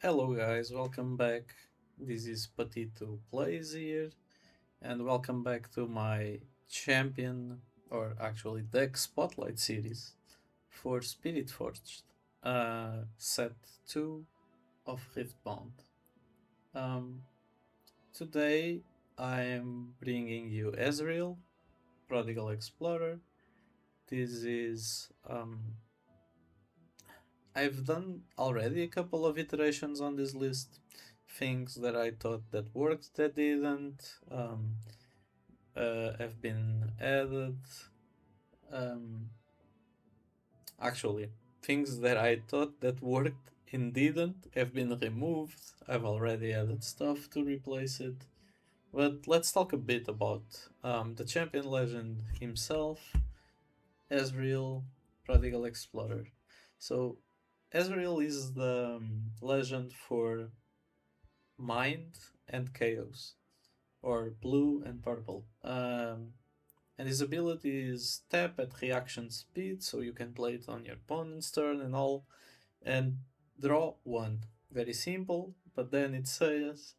Hello guys, welcome back. This is Patito Plays here, and welcome back to my champion, or actually deck spotlight series for Spiritforged, set 2 of Riftbound. Um, Today I am bringing you Ezreal, Prodigal Explorer. This is I've done already a couple of iterations on this list. Things that I thought that worked that didn't have been added. Um, Actually, things that I thought that worked and didn't have been removed. I've already added stuff to replace it. But let's talk a bit about the champion legend himself, Ezreal Prodigal Explorer. So Ezreal is the legend for mind and chaos, or blue and purple. And his ability is tap at reaction speed, so you can play it on your opponent's turn and all, and draw one. Very simple, but then it says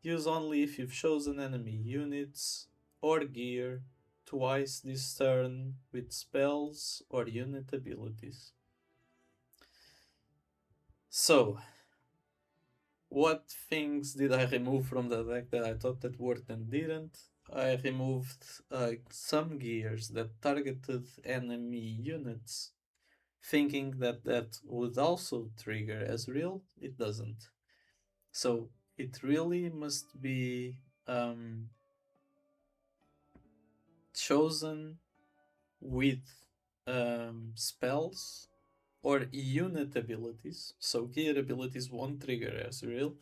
use only if you've chosen enemy units or gear twice this turn with spells or unit abilities. So, what things did I remove from the deck that I thought that worked and didn't? I removed some gears that targeted enemy units, thinking that that would also trigger Ezreal. It doesn't. So it really must be chosen with spells or unit abilities. So gear abilities won't trigger Ezreal.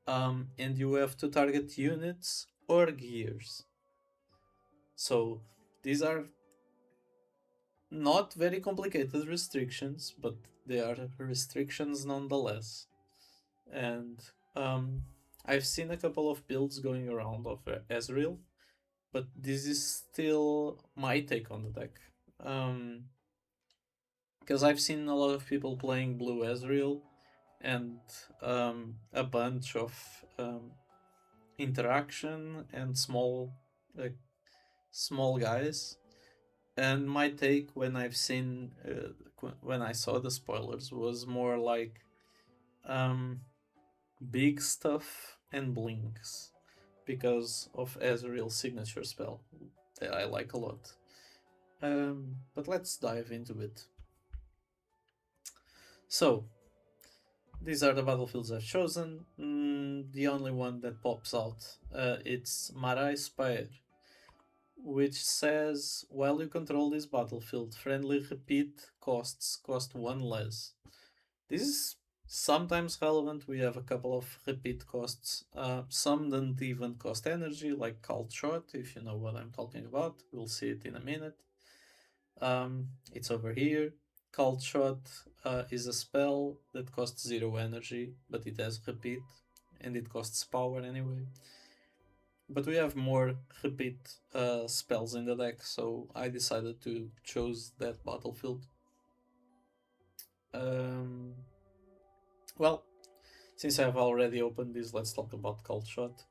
And you have to target units or gears. So these are not very complicated restrictions, but they are restrictions nonetheless. And I've seen a couple of builds going around of Ezreal, but this is still my take on the deck. Because I've seen a lot of people playing blue Ezreal and a bunch of interaction and small guys. And my take when I've seen when I saw the spoilers was more like big stuff and blinks because of Ezreal's signature spell that I like a lot. But let's dive into it. So, these are the battlefields I've chosen. The only one that pops out, it's Marai Spire, which says while you control this battlefield, friendly repeat costs cost one less. This is sometimes relevant. We have a couple of repeat costs. Some don't even cost energy, like Cult Shot, if you know what I'm talking about. We'll see it in a minute. It's over here. Cult Shot is a spell that costs 0 energy, but it has repeat, and it costs power anyway. But we have more repeat spells in the deck, so I decided to choose that battlefield. Well, since I've already opened this, let's talk about Cult Shot.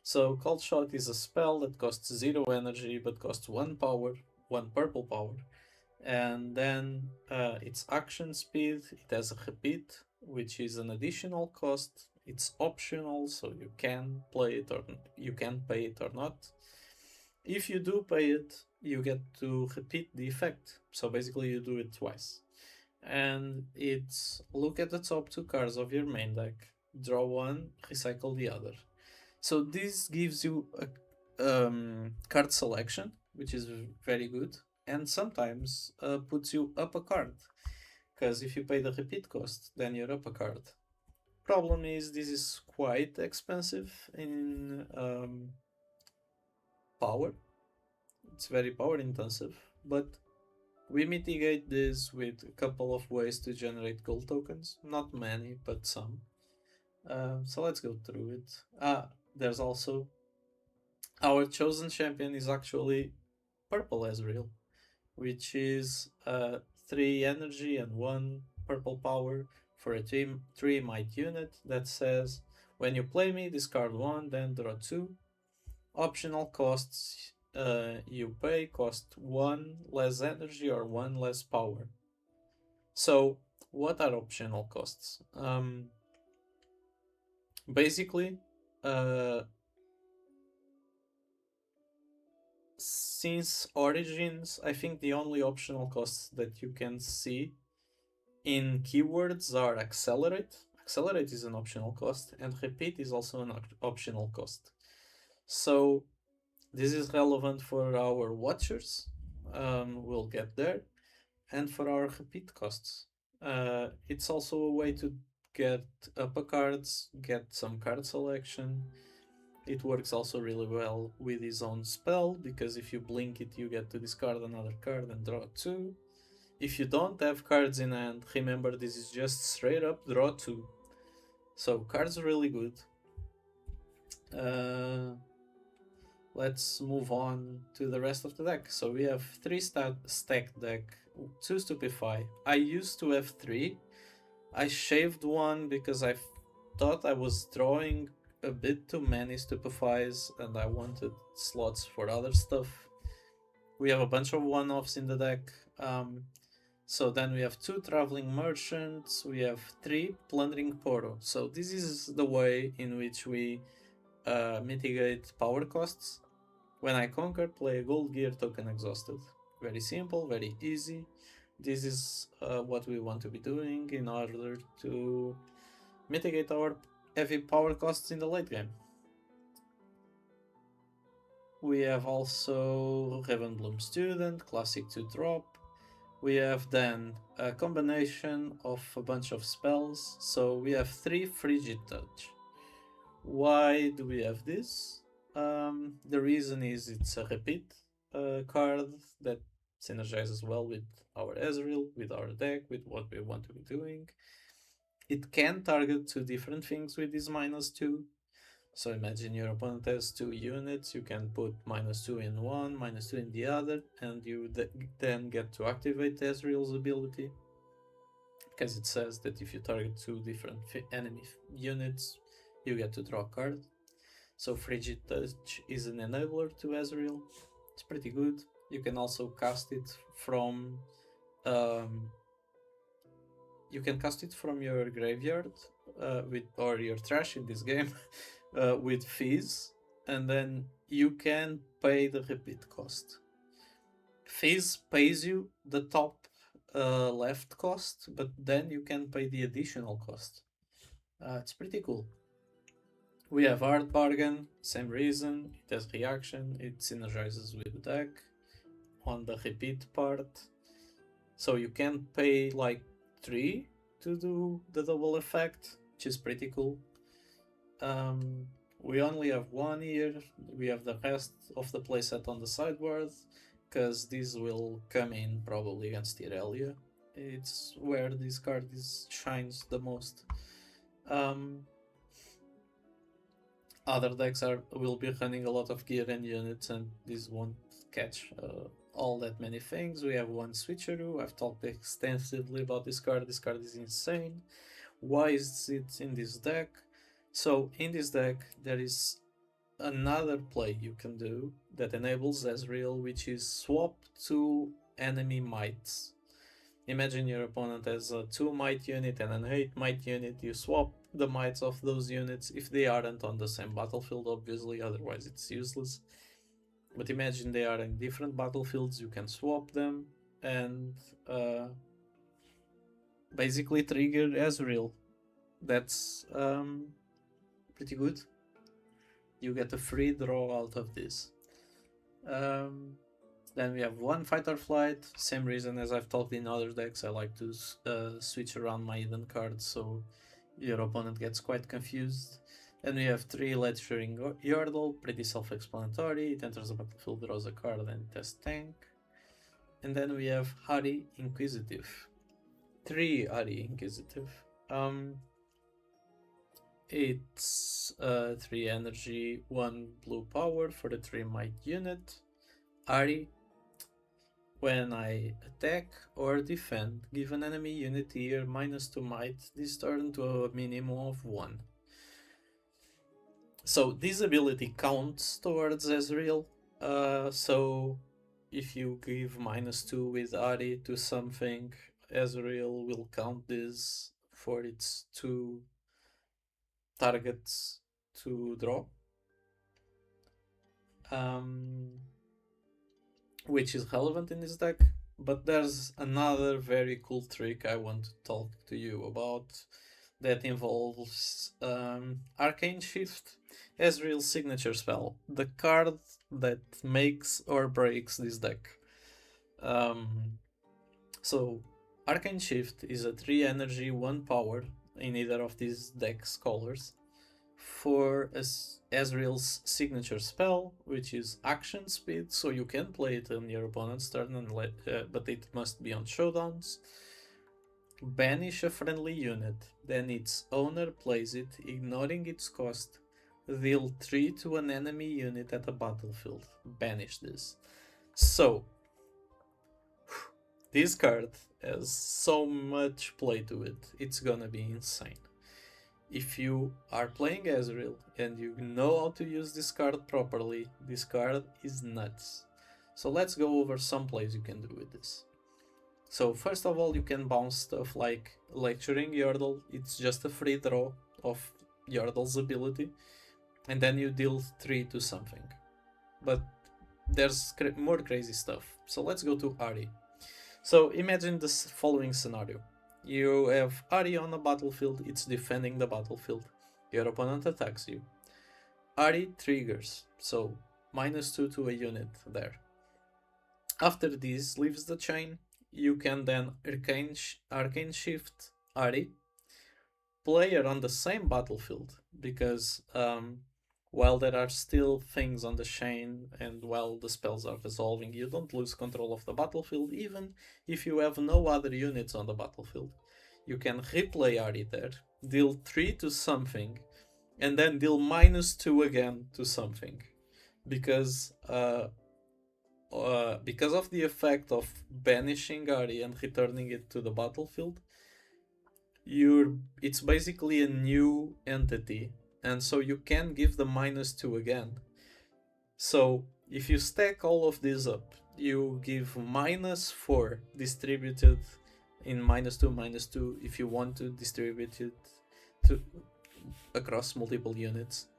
So Cult Shot is a spell that costs 0 energy, but costs 1 power, 1 purple power. And then its action speed, it has a repeat, which is an additional cost. It's optional, so you can play it or you can pay it or not. If you do pay it, you get to repeat the effect. So basically you do it twice. And it's look at the top 2 cards of your main deck, draw one, recycle the other. So this gives you a card selection, which is very good, and sometimes puts you up a card. Because if you pay the repeat cost, then you're up a card. Problem is, this is quite expensive in power. It's very power intensive, but we mitigate this with a couple of ways to generate gold tokens. Not many, but some. So let's go through it. There's also our chosen champion is actually purple Ezreal, which is 3 energy and 1 purple power for a 3 might unit that says, when you play me, discard 1, then draw 2. Optional costs you pay cost 1 less energy or 1 less power. So, what are optional costs? Basically, since Origins, I think the only optional costs that you can see in keywords are Accelerate. Accelerate is an optional cost, and Repeat is also an optional cost. So this is relevant for our Watchers. We'll get there. And for our Repeat costs. It's also a way to get upper cards, get some card selection. It works also really well with his own spell, because if you blink it, you get to discard another card and draw 2. If you don't have cards in hand, remember this is just straight up draw 2. So cards are really good. Let's move on to the rest of the deck. So we have 3 stack deck, 2 Stupefy. I used to have 3. I shaved one because I thought I was drawing a bit too many Stupefies and I wanted slots for other stuff. We have a bunch of one-offs in the deck. So then we have 2 Traveling Merchants, we have 3 Plundering Poro. So this is the way in which we mitigate power costs. When I conquer, play a Gold Gear token exhausted. Very simple, very easy. This is what we want to be doing in order to mitigate our heavy power costs in the late game. We have also Ravenbloom Student, classic 2-drop. We have then a combination of a bunch of spells. So we have 3 Frigid Touch. Why do we have this? The reason is it's a repeat card that synergizes well with our Ezreal, with our deck, with what we want to be doing. It can target 2 different things with this -2. So imagine your opponent has 2 units, you can put -2 in one, -2 in the other, and you then get to activate Ezreal's ability. Because it says that if you target 2 different enemy units, you get to draw a card. So Frigid Touch is an enabler to Ezreal. It's pretty good. You can also cast it from your graveyard or your trash in this game with fees, and then you can pay the repeat cost. Fees pays you the top left cost, but then you can pay the additional cost. It's pretty cool. We have Hard Bargain, same reason, it has reaction, it synergizes with the deck on the repeat part. So you can pay like 3 to do the double effect, which is pretty cool. We only have 1 here, we have the rest of the playset on the sideboard, because this will come in probably against Irelia. It's where this card shines the most. Other decks will be running a lot of gear and units, and this won't catch all that many things. We have 1 Switcheroo. I've talked extensively about this card. This card is insane. Why is it in this deck? So in this deck there is another play you can do that enables Ezreal, which is swap 2 enemy mights. Imagine your opponent has a 2 might unit and an 8 might unit. You swap the mights of those units if they aren't on the same battlefield, obviously, otherwise it's useless. But imagine they are in different battlefields, you can swap them and basically trigger Ezreal. That's pretty good. You get a free draw out of this. Then we have 1 Fight or Flight, same reason as I've talked in other decks. I like to switch around my hidden cards so your opponent gets quite confused. Then we have 3 Lecturing Yordle, pretty self-explanatory. It enters the battlefield, draws a card, and it has tank. And then we have Ahri Inquisitive. 3 Ahri Inquisitive. It's 3 energy, 1 blue power for the 3 might unit. Ahri, When I attack or defend, give an enemy unit here -2 might this turn to a minimum of 1. So this ability counts towards Ezreal. So if you give -2 with Ari to something, Ezreal will count this for its 2 targets to draw. Which is relevant in this deck. But there's another very cool trick I want to talk to you about that involves Arcane Shift, Ezreal's signature spell, the card that makes or breaks this deck. So Arcane Shift is a 3 energy, 1 power in either of these decks colors for Ezreal's signature spell, which is action speed, so you can play it on your opponent's turn, but it must be on showdowns. Banish a friendly unit, then its owner plays it, ignoring its cost. Deal 3 to an enemy unit at the battlefield. Banish this. So, this card has so much play to it, it's gonna be insane. If you are playing Ezreal and you know how to use this card properly, this card is nuts. So let's go over some plays you can do with this. So first of all, you can bounce stuff like Lecturing Yordle. It's just a free draw of Yordle's ability. And then you deal 3 to something. But there's more crazy stuff. So let's go to Ari. So imagine this following scenario. You have Ari on the battlefield, it's defending the battlefield. Your opponent attacks you. Ari triggers, so -2 to a unit there. After this leaves the chain, you can then Arcane Shift Ari, player on the same battlefield, because while there are still things on the chain and while the spells are resolving, you don't lose control of the battlefield, even if you have no other units on the battlefield. You can replay Ari there, deal 3 to something, and then deal -2 again to something. Because of the effect of banishing Ari and returning it to the battlefield, it's basically a new entity, and so you can give the -2 again. So if you stack all of these up, you give -4 distributed in -2, -2 if you want to distribute it across multiple units.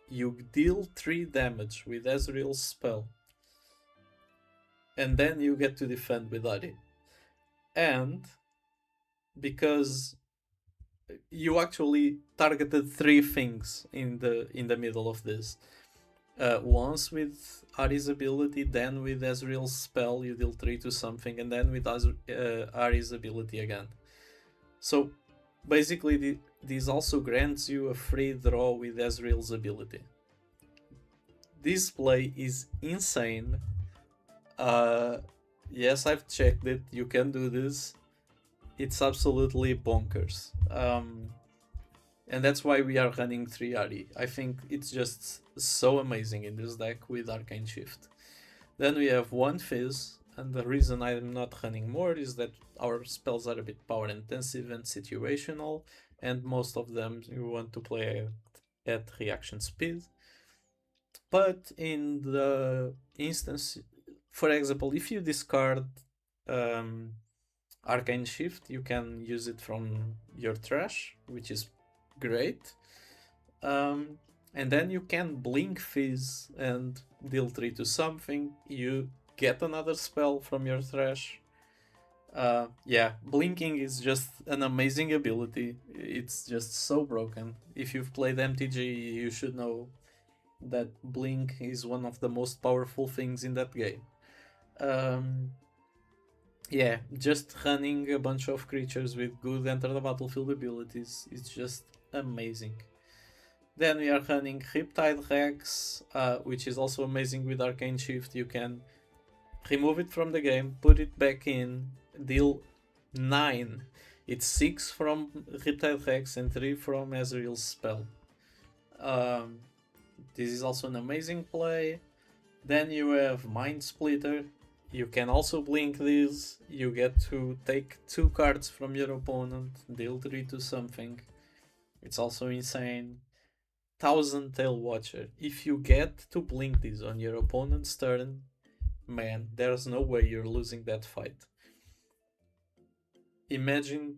You deal 3 damage with Ezreal's spell, and then you get to defend with Ari. And because you actually targeted 3 things in the middle of this. Once with Ari's ability, then with Ezreal's spell you deal 3 to something, and then with Ari's ability again. So basically this also grants you a free draw with Ezreal's ability. This play is insane. Yes, I've checked it, you can do this. It's absolutely bonkers. And that's why we are running 3 Ari. I think it's just so amazing in this deck with Arcane Shift. Then we have 1 Fizz, and the reason I'm not running more is that our spells are a bit power intensive and situational, and most of them you want to play at reaction speed. But in the instance, for example, if you discard Arcane Shift, you can use it from your trash, which is great. And then you can blink Fizz and deal 3 to something. You get another spell from your trash. Yeah, blinking is just an amazing ability. It's just so broken. If you've played MTG, you should know that blink is one of the most powerful things in that game. Yeah, just running a bunch of creatures with good enter the battlefield abilities is just amazing. Then we are running Riptide Rex, which is also amazing with Arcane Shift. You can remove it from the game, put it back in, deal 9. It's 6 from Riptide Rex and 3 from Ezreal's spell. This is also an amazing play. Then you have Mind Splitter. You can also blink these. You get to take 2 cards from your opponent, deal 3 to something. It's also insane. Thousand Tail Watcher. If you get to blink these on your opponent's turn, man, there's no way you're losing that fight. Imagine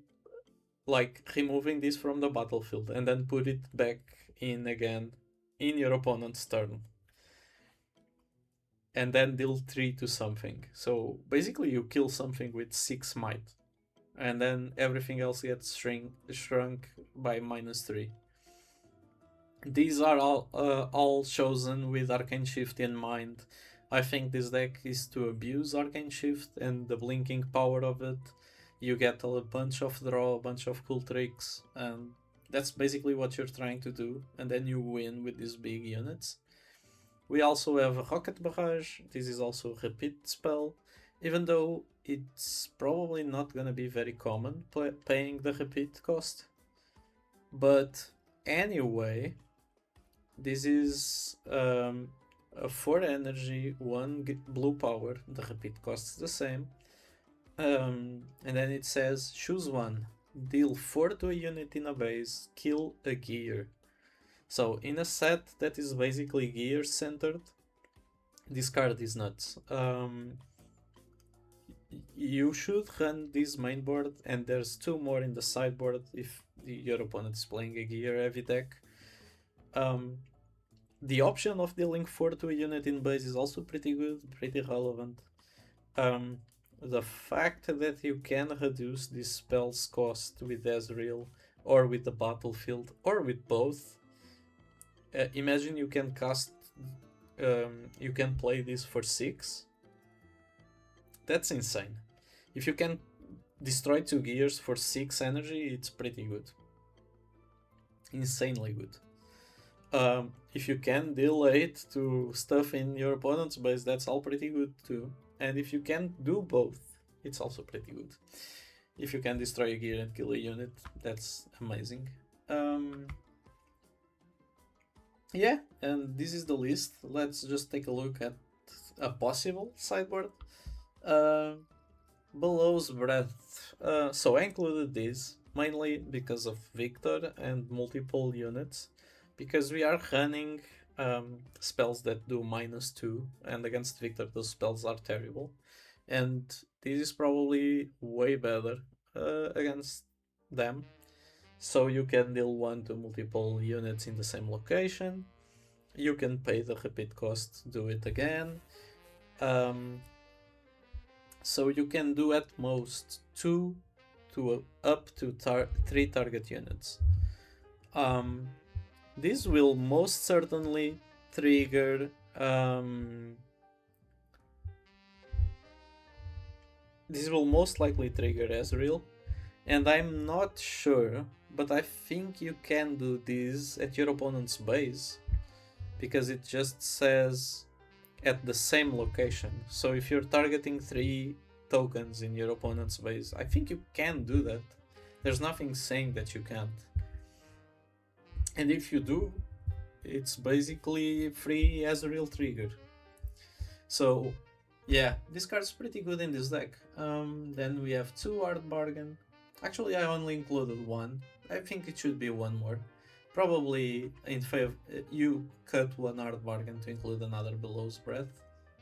like removing this from the battlefield and then put it back in again in your opponent's turn. And then deal 3 to something. So basically you kill something with 6 might. And then everything else gets shrunk by -3. These are all chosen with Arcane Shift in mind. I think this deck is to abuse Arcane Shift and the blinking power of it. You get a bunch of draw, a bunch of cool tricks, and that's basically what you're trying to do, and then you win with these big units. We also have a Rocket Barrage. This is also a repeat spell, even though it's probably not gonna be very common paying the repeat cost. But anyway, this is a 4 energy, 1 blue power. The repeat costs the same. And then it says choose one, deal 4 to a unit in a base, kill a gear. So in a set that is basically gear centered, this card is nuts. You should run this main board, and there's 2 more in the sideboard if your opponent is playing a gear heavy deck. The option of dealing 4 to a unit in base is also pretty good, pretty relevant. The fact that you can reduce this spell's cost with Ezreal, or with the battlefield, or with both. Imagine you can cast, you can play this for 6. That's insane. If you can destroy 2 gears for 6 energy, it's pretty good. Insanely good. If you can deal 8 to stuff in your opponent's base, that's all pretty good too. And if you can do both, it's also pretty good. If you can destroy a gear and kill a unit, that's amazing. Yeah, and this is the list. Let's just take a look at a possible sideboard. Below's Breath. So I included this mainly because of Victor and multiple units, because we are running spells that do -2, and against Victor those spells are terrible, and this is probably way better against them. So you can deal 1 to multiple units in the same location, you can pay the repeat cost, do it again, so you can do at most 2 to up to 3 target units. This will most certainly trigger this will most likely trigger Ezreal, and I'm not sure, but I think you can do this at your opponent's base, because it just says at the same location. So if you're targeting 3 tokens in your opponent's base, I think you can do that. There's nothing saying that you can't. And if you do, it's basically free Ezreal trigger. So yeah, this card's pretty good in this deck. Then we have 2 Art Bargain. Actually, I only included 1. I think it should be 1 more. Probably in favor, you cut 1 Art Bargain to include another Below's Breath.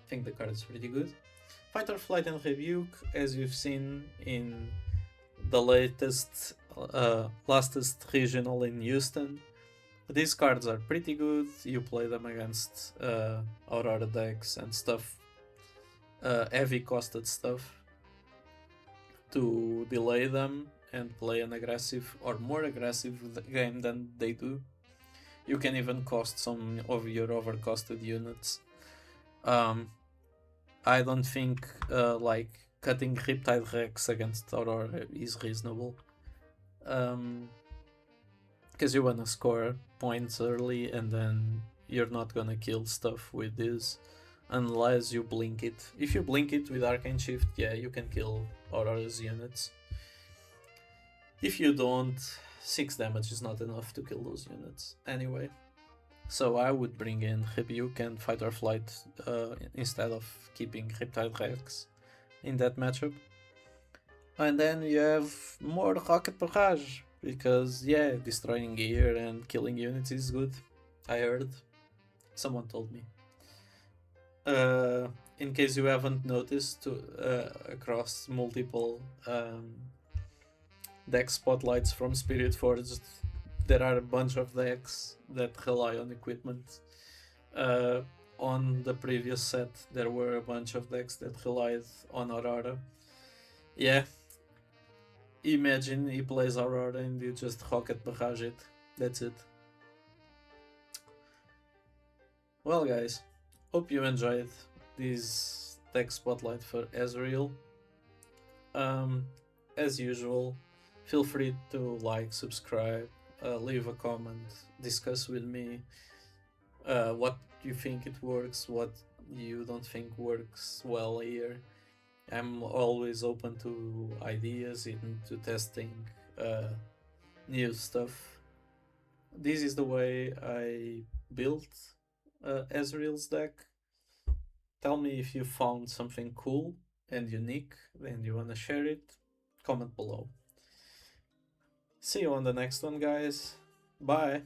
I think the card is pretty good. Fight or Flight and Rebuke, as you've seen in the latest, lastest regional in Houston. These cards are pretty good. You play them against Aurora decks and stuff, heavy costed stuff, to delay them and play an aggressive or more aggressive game than they do. You can even cost some of your overcosted units. I don't think like cutting Riptide Rex against Aurora is reasonable, because you wanna score points early, and then you're not gonna kill stuff with this unless you blink it. If you blink it with Arcane Shift, yeah, you can kill Aurora's units. If you don't, 6 damage is not enough to kill those units. Anyway, So I would bring in Rebuke and Fight or Flight instead of keeping Riptide Rex in that matchup. And then you have more Rocket Barrage, because yeah, destroying gear and killing units is good. I heard. Someone told me. In case you haven't noticed, across multiple deck spotlights from Spiritforged, there are a bunch of decks that rely on equipment. On the previous set, there were a bunch of decks that relied on Aurora. Yeah, imagine he plays Aurora and you just Rocket Barrage it. That's it. Well, guys, hope you enjoyed this tech spotlight for Ezreal. As usual, feel free to like, subscribe, leave a comment, discuss with me what you think it works, what you don't think works well here. I'm always open to ideas, even to testing new stuff. This is the way I built Ezreal's deck. Tell me if you found something cool and unique and you wanna share it. Comment below. See you on the next one, guys. Bye.